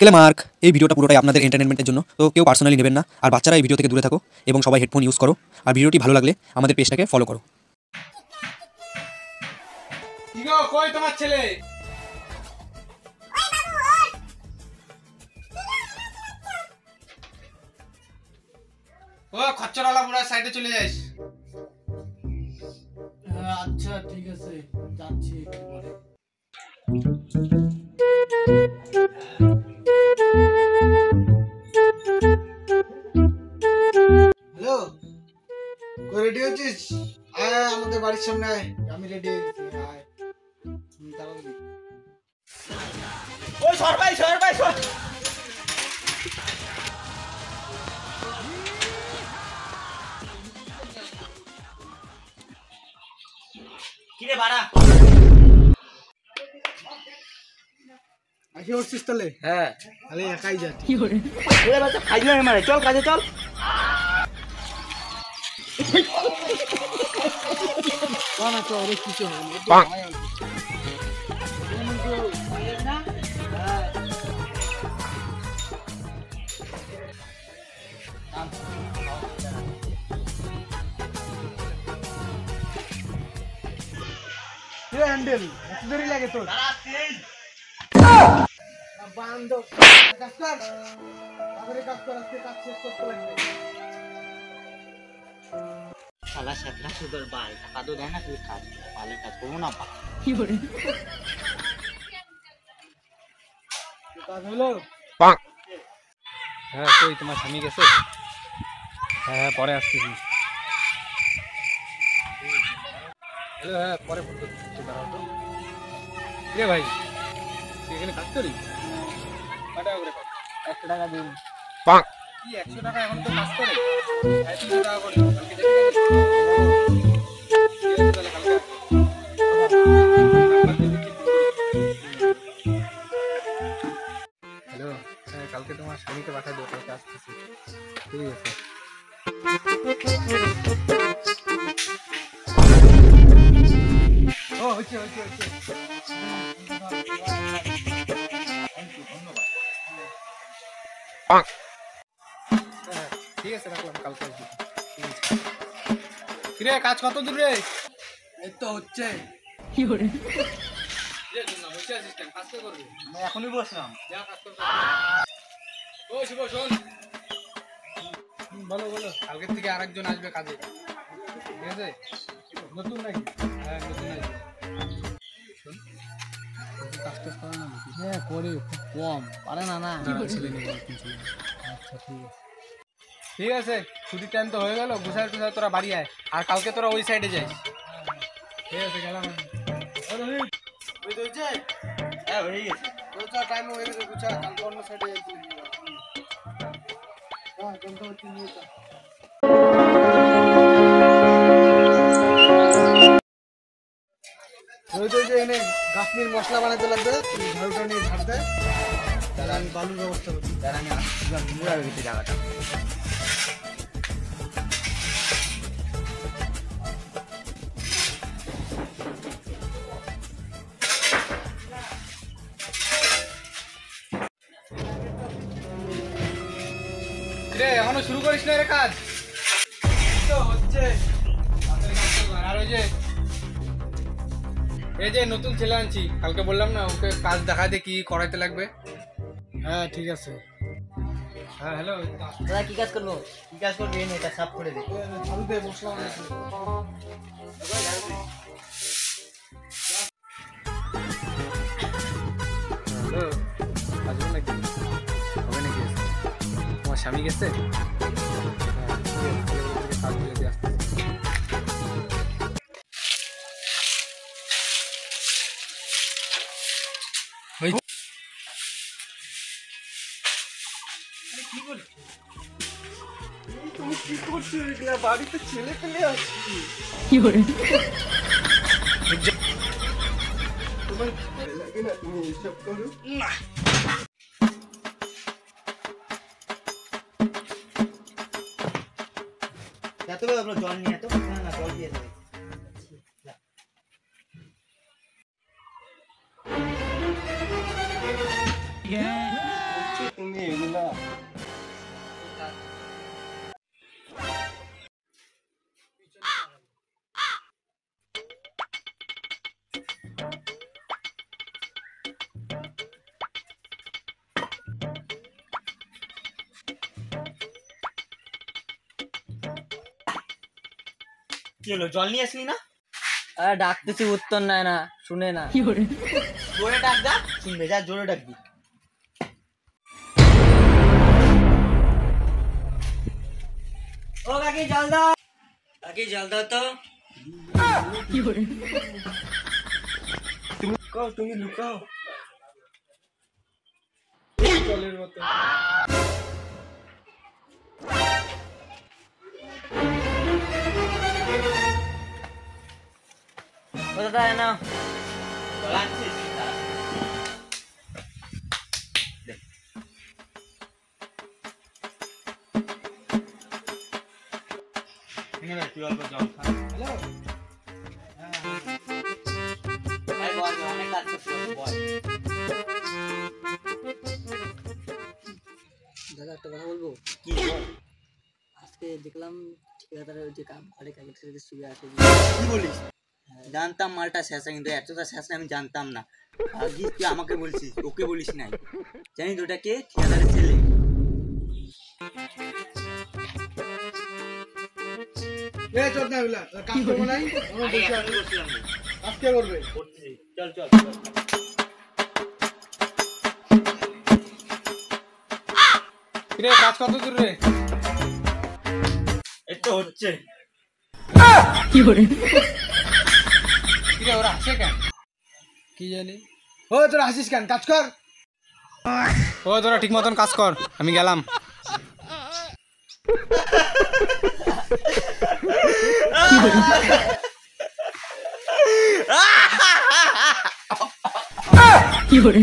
Disclaimer, এই ভিডিওটা পুরোটাই আপনাদের এন্টারটেনমেন্টের জন্য, তো কেউ পার্সোনালি নেবেন না। আর বাচ্চারা এই ভিডিও থেকে দূরে থাকো এবং সবাই হেডফোন ইউজ করো। আর ভিডিওটি ভালো লাগলে আমাদের পেজটাকে ফলো করো। কি গো, কই তোমার ছেলে? ও খচ্চরওয়ালা বুড়া, সাইডে চলে যাস। আচ্ছা ঠিক আছে, যাচ্ছি একটু পরে। হ্যালো, কই রেডি হচ্ছিস? আয় আমাদের বাড়ির সামনে আয়, আমি রেডি হয়ে গেছি। আয় তাড়াতাড়ি। ওই সর ভাই, সর ভাই, সর। কিরে বাড়া, আসি উঠছিস তাহলে? হ্যাঁ তাহলে একাই যাচ্ছি। ওরে বাচ্চা খাইলে মারে, চল কাজে চল। না তো অনেক কিছু হবে হ্যান্ডেল এত দেরি লাগে তোর? বান্ধ কাজ কর, তারপরে কাজ কর, আজকে কাজ শেষ করতে লাগবে। শালা শালা সুদর বাল টাকা তো দেয় না, তুই কাজ পালে কাজ করবো না পা কি করে কাজ হলো? হ্যাঁ কই তোমার স্বামী গেছে? হ্যাঁ পরে আসতেছি। হ্যালো, হ্যাঁ পরে ফোন করছি, দাঁড়াও তো। রে ভাই, তুই এখানে কাজ করিস? কয় টাকা করে পাস? 100 টাকা দিন। কি 100 টাকা এখন তো কাজ করে? 300 টাকা করে কালকে যাবি? ঠিক আছে, তাহলে কালকে আসবো। হ্যালো, হ্যাঁ কালকে তোমার স্বামীকে পাঠাই দেবো, কালকে আসতেছি। ঠিক আছে। ও হচ্ছে হচ্ছে হচ্ছে। ঠিক আছে, রাখলাম, কালকে আসবি। ঠিক আছে। কিরে, কাজ কত দূর রে? এই তো হচ্ছে। কি করে বসে আছিস কেন? কাজ কে করবি? আমি এখনই বসলাম। যা কাজ করবি। ও শুভ, শোন। বলো বলো। কালকের থেকে আরেকজন আসবে কাজে, ঠিক আছে? নতুন নাকি? হ্যাঁ নতুন আসবে। শোন, কাজ টাজ করে না নাকি? হ্যাঁ করে, খুব কম পারে না। না ছেলে নেই, নতুন ছেলে। আচ্ছা ঠিক আছে। ঠিক আছে, ছুটির টাইম তো হয়ে গেল, গুছায় টুছায় তোরা বাড়ি আয়। আর কালকে তোরা ওই সাইডে যাস। ঠিক আছে, গেলাম আমি। হ্যাঁ হয়ে গেছে। টাইম হয়ে গেছে, বুঝা কালকে অন্য সাইডে যাচ্ছি। হ্যাঁ যন্ত্রপাতি নিয়ে যা। ওই তো যে এনে গাছনির মশলা বানাতে লাগবে, তুই ঝাড়ুটা নিয়ে ঝাড় দে, তাহলে আমি বালুর ব্যবস্থা করছি। তার আমি আসছিলাম ঘুরে গেছি জায়গাটা। রে এখনো শুরু করিস না রে কাজ? তো হচ্ছে। আর ওই যে এই যে নতুন ছেলে আনছি, কালকে বললাম না ওকে কাজ দেখাতে কি করাইতে লাগবে। হ্যাঁ ঠিক আছে। হ্যাঁ হ্যালো, তোরা কি কাজ করবো? কি কাজ করবি? এনে এটা সাফ করে দে। ঝাড়ু দে, মশলা বানাতে। হ্যালো, আসবো নাকি? হবে নাকি? তোমার স্বামী গেছে? হ্যাঁ ঠিক আছে, কাজ করে দিয়ে আসতেছি। তুমি কি করছো এগুলা? বাড়িতে ছেলে পেলে আসছি। তোমার ভয় লাগে না তুমি এইসব করো? না এত বড় জল নিয়ে এত না জল দিয়ে দেবে। কি হলো, জল নিয়ে আসলি না? আরে ডাকতেছি উত্তর নেয় না, শুনে না। জোরে ডাক দা, শুনবে, যা জোরে ডাকবি। ও কাকি জল দাও, কাকি জল দাও তো। তুমি লুকাও জলের মতো। ও দাদা না, জল আনছিস? তুই অল্প জল খা। হ্যালো ভাই বল, অনেক কাজ করতে হবে, বল। দাদা একটা কথা বলবো? কি বল? আজকে দেখলাম ঠিকাদারের ওই যে ঘরে কাগজ ছেড়ে শুয়ে আছে। কি বলিস? জানতাম মালটা শেষা, কিন্তু এতটা শেষা আমি জানতাম না। আগে তুই আমাকে বলছিস, ওকে বলিস নাই। জানিস ওটাকে ঠিকাদারের ছেলে। এ চল না এগুলা কাজ করবো নাই আমরা বসে আছি আজকে করবে চল চল। রে কাজ কত দূর রে? এই তো হচ্ছে। রে ওরা আসে কেন কি জানি? ও তোরা হাসিস কেন, কাজ কর। ও তোরা ঠিক মতন কাজ কর, আমি গেলাম। কি করে